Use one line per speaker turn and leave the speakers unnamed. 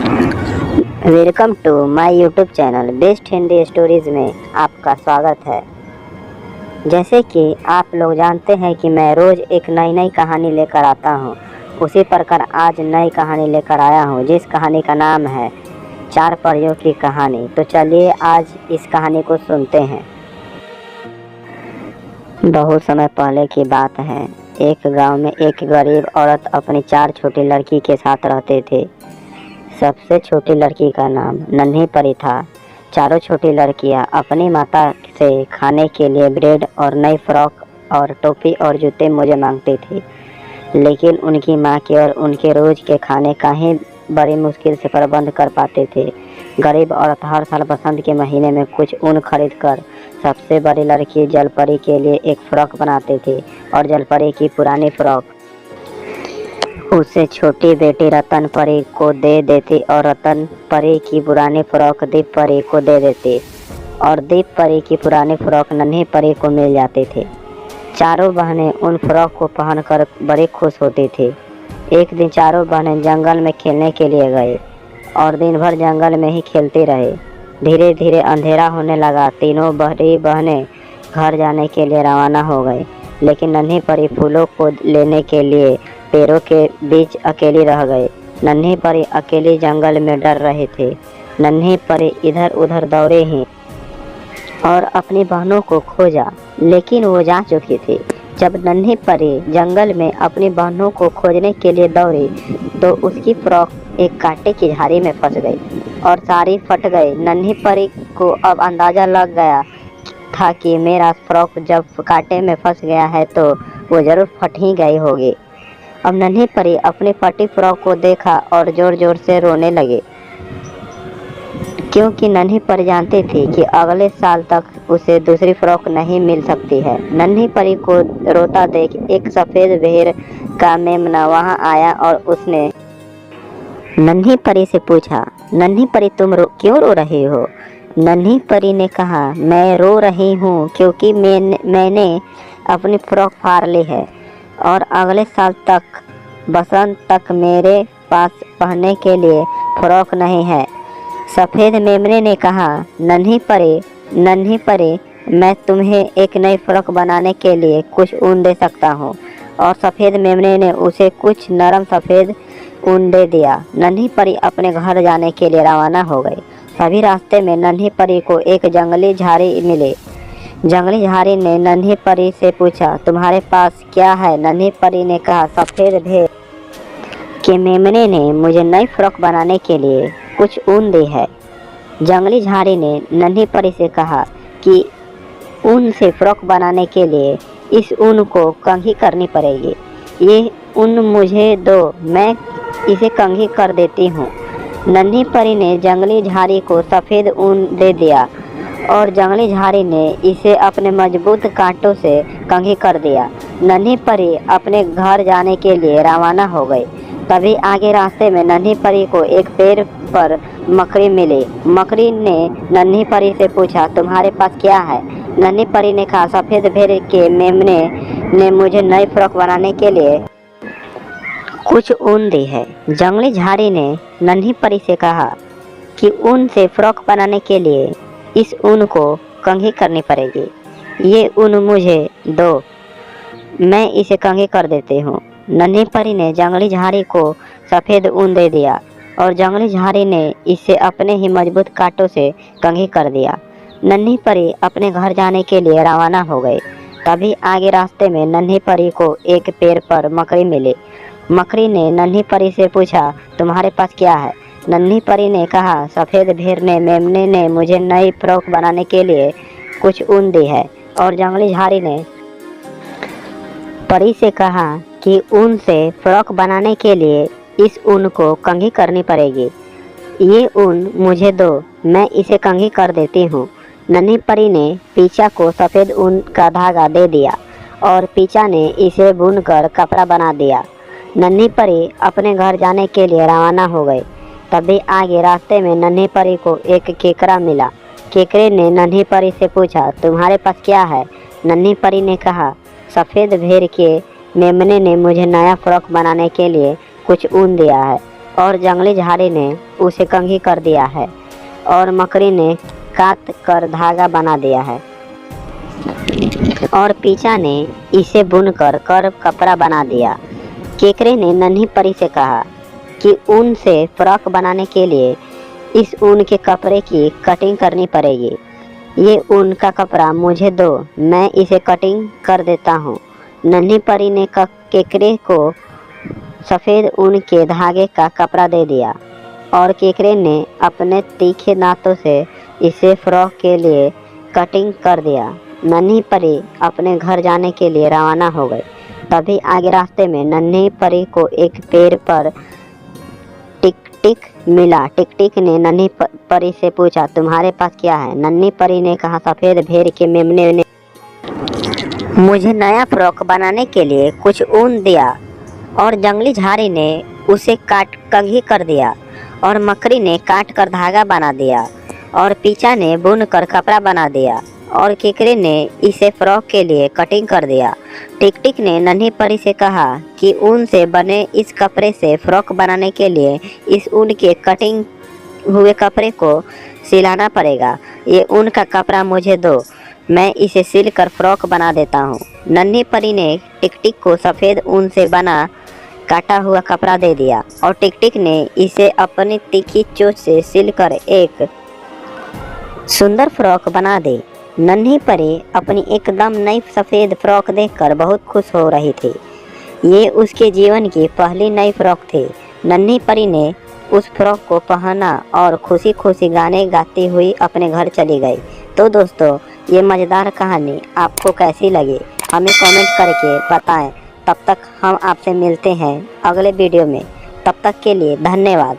Welcome to my YouTube channel best Hindi stories में आपका स्वागत है। जैसे कि आप लोग जानते हैं कि मैं रोज़ एक नई कहानी लेकर आता हूँ, उसी प्रकार आज नई कहानी लेकर आया हूँ जिस कहानी का नाम है चार परियों की कहानी। तो चलिए आज इस कहानी को सुनते हैं। बहुत समय पहले की बात है। एक गांव में एक गरीब औरत अपनी चार छोटी लड़की के साथ रहते थे। सबसे छोटी लड़की का नाम नन्ही परी था। चारों छोटी लड़कियां अपनी माता से खाने के लिए ब्रेड और नई फ्रॉक और टोपी और जूते मोजे मांगती थी, लेकिन उनकी माँ केवल उनके रोज के खाने का ही बड़ी मुश्किल से प्रबंध कर पाते थे। गरीब औरत हर साल बसंत के महीने में कुछ ऊन खरीद कर सबसे बड़ी लड़की जलपरी के लिए एक फ्रॉक बनाते थे और जलपरी की पुरानी फ्रॉक उसे छोटी बेटी रतन परी को दे देती और रतन परी की पुरानी फ्रॉक दीप परी को दे देती और दीप परी की पुरानी फ्रॉक नन्ही परी को मिल जाते थे। चारों बहनें उन फ्रॉक को पहनकर बड़ी खुश होती थी। एक दिन चारों बहनें जंगल में खेलने के लिए गए और दिन भर जंगल में ही खेलती रहे। धीरे धीरे अंधेरा होने लगा। तीनों बड़ी बहनें घर जाने के लिए रवाना हो गई, लेकिन नन्ही परी फूलों को लेने के लिए पेड़ों के बीच अकेली रह गई। नन्ही परी अकेली जंगल में डर रहे थे। नन्ही परी इधर उधर दौड़े ही और अपनी बहनों को खोजा, लेकिन वो जा चुकी थी। जब नन्ही परी जंगल में अपनी बहनों को खोजने के लिए दौड़ी तो उसकी फ्रॉक एक कांटे की झाड़ी में फंस गई और सारी फट गई। नन्ही परी को अब अंदाजा लग गया था कि मेरा फ्रॉक जब कांटे में फंस गया है तो वो जरूर फट ही गई होगी। अब नन्ही परी अपनी फटी फ्रॉक को देखा और जोर जोर से रोने लगी, क्योंकि नन्ही परी जानती थी कि अगले साल तक उसे दूसरी फ्रॉक नहीं मिल सकती है। नन्ही परी को रोता देख एक सफ़ेद भेड़ का मेमना वहां आया और उसने नन्ही परी से पूछा, नन्ही परी तुम क्यों रो रही हो? नन्ही परी ने कहा, मैं रो रही हूँ क्योंकि मैंने अपनी फ्रॉक फाड़ ली है और अगले साल तक बसंत तक मेरे पास पहनने के लिए फ्रॉक नहीं है। सफ़ेद मेमने ने कहा, नन्ही परी मैं तुम्हें एक नई फ्रॉक बनाने के लिए कुछ ऊन दे सकता हूँ। और सफ़ेद मेमने ने उसे कुछ नरम सफ़ेद ऊन दे दिया। नन्ही परी अपने घर जाने के लिए रवाना हो गई। सभी रास्ते में नन्ही परी को एक जंगली झाड़ी मिली। जंगली झाड़ी ने नन्ही परी से पूछा, तुम्हारे पास क्या है? नन्ही परी ने कहा, सफ़ेद भेड़ के मेमने ने मुझे नई फ्रॉक बनाने के लिए कुछ ऊन दी है। जंगली झाड़ी ने नन्ही परी से कहा कि ऊन से फ्रॉक बनाने के लिए इस ऊन को कंघी करनी पड़ेगी। ये ऊन मुझे दो, मैं इसे कंघी कर देती हूँ। नन्ही परी ने जंगली झाड़ी को सफ़ेद ऊन दे दिया और जंगली झाड़ी ने इसे अपने मजबूत कांटों से कंघी कर दिया। नन्ही परी अपने घर जाने के लिए रवाना हो गई। तभी आगे रास्ते में नन्ही परी को एक पेड़ पर मकड़ी मिली। मकड़ी ने नन्ही परी से पूछा, तुम्हारे पास क्या है? नन्ही परी ने कहा, सफ़ेद भेड़ के मेमने ने मुझे नई फ्रॉक बनाने के लिए कुछ ऊन दी है। जंगली झाड़ी ने नन्ही परी से कहा कि ऊन से फ्रॉक बनाने के लिए इस ऊन को कंघी करनी पड़ेगी। ये ऊन मुझे दो, मैं इसे कंघी कर देती हूँ। नन्ही परी ने जंगली झाड़ी को सफ़ेद ऊन दे दिया और जंगली झाड़ी ने इसे अपने ही मजबूत कांटों से कंघी कर दिया। नन्ही परी अपने घर जाने के लिए रवाना हो गई। तभी आगे रास्ते में नन्ही परी को एक पेड़ पर मकड़ी मिली। मकड़ी ने नन्ही परी से पूछा, तुम्हारे पास क्या है? नन्ही परी ने कहा, सफ़ेद भेड़ ने मेमने ने मुझे नई फ्रॉक बनाने के लिए कुछ ऊन दी है। और जंगली झाड़ी ने परी से कहा कि ऊन से फ्रॉक बनाने के लिए इस ऊन को कंघी करनी पड़ेगी। ये ऊन मुझे दो, मैं इसे कंघी कर देती हूँ। नन्ही परी ने पीचा को सफ़ेद ऊन का धागा दे दिया और पीचा ने इसे बुनकर कपड़ा बना दिया। नन्ही परी अपने घर जाने के लिए रवाना हो गई। तभी आगे रास्ते में नन्ही परी को एक केकड़ा मिला। केकड़े ने नन्ही परी से पूछा, तुम्हारे पास क्या है? नन्ही परी ने कहा, सफ़ेद भेड़ के मेमने ने मुझे नया फ्रॉक बनाने के लिए कुछ ऊन दिया है और जंगली झाड़ी ने उसे कंघी कर दिया है और मकड़ी ने काट कर धागा बना दिया है और पीचा ने इसे बुन कर कपड़ा बना दिया। केकरे ने नन्ही परी से कहा कि ऊन से फ्रॉक बनाने के लिए इस ऊन के कपड़े की कटिंग करनी पड़ेगी। ये ऊन का कपड़ा मुझे दो, मैं इसे कटिंग कर देता हूँ। नन्ही परी ने केकरे को सफ़ेद ऊन के धागे का कपड़ा दे दिया और केकरे ने अपने तीखे दांतों से इसे फ्रॉक के लिए कटिंग कर दिया। नन्ही परी अपने घर जाने के लिए रवाना हो गई। तभी आगे रास्ते में नन्ही परी को एक पेड़ पर टिक-टिक मिला। टिक-टिक ने नन्ही परी से पूछा, तुम्हारे पास क्या है? नन्ही परी ने कहा, सफ़ेद भेड़ के मेमने ने मुझे नया फ्रॉक बनाने के लिए कुछ ऊन दिया और जंगली झाड़ी ने उसे काट कंघी कर दिया और मकड़ी ने काट कर धागा बना दिया और पीचा ने बुन कर कपड़ा बना दिया और केकरे ने इसे फ्रॉक के लिए कटिंग कर दिया। टिक-टिक ने नन्ही परी से कहा कि ऊन से बने इस कपड़े से फ्रॉक बनाने के लिए इस ऊन के कटिंग हुए कपड़े को सिलाना पड़ेगा। ये ऊन का कपड़ा मुझे दो, मैं इसे सिल कर फ्रॉक बना देता हूँ। नन्ही परी ने टिक-टिक को सफ़ेद ऊन से बना काटा हुआ कपड़ा दे दिया और टिक-टिक ने इसे अपनी तीखी चोंच से सिलकर एक सुंदर फ्रॉक बना दी। नन्ही परी अपनी एकदम नई सफ़ेद फ्रॉक देखकर बहुत खुश हो रही थी। ये उसके जीवन की पहली नई फ्रॉक थी। नन्ही परी ने उस फ्रॉक को पहना और खुशी खुशी गाने गाती हुई अपने घर चली गई। तो दोस्तों, ये मज़ेदार कहानी आपको कैसी लगी हमें कमेंट करके बताएं। तब तक हम आपसे मिलते हैं अगले वीडियो में। तब तक के लिए धन्यवाद।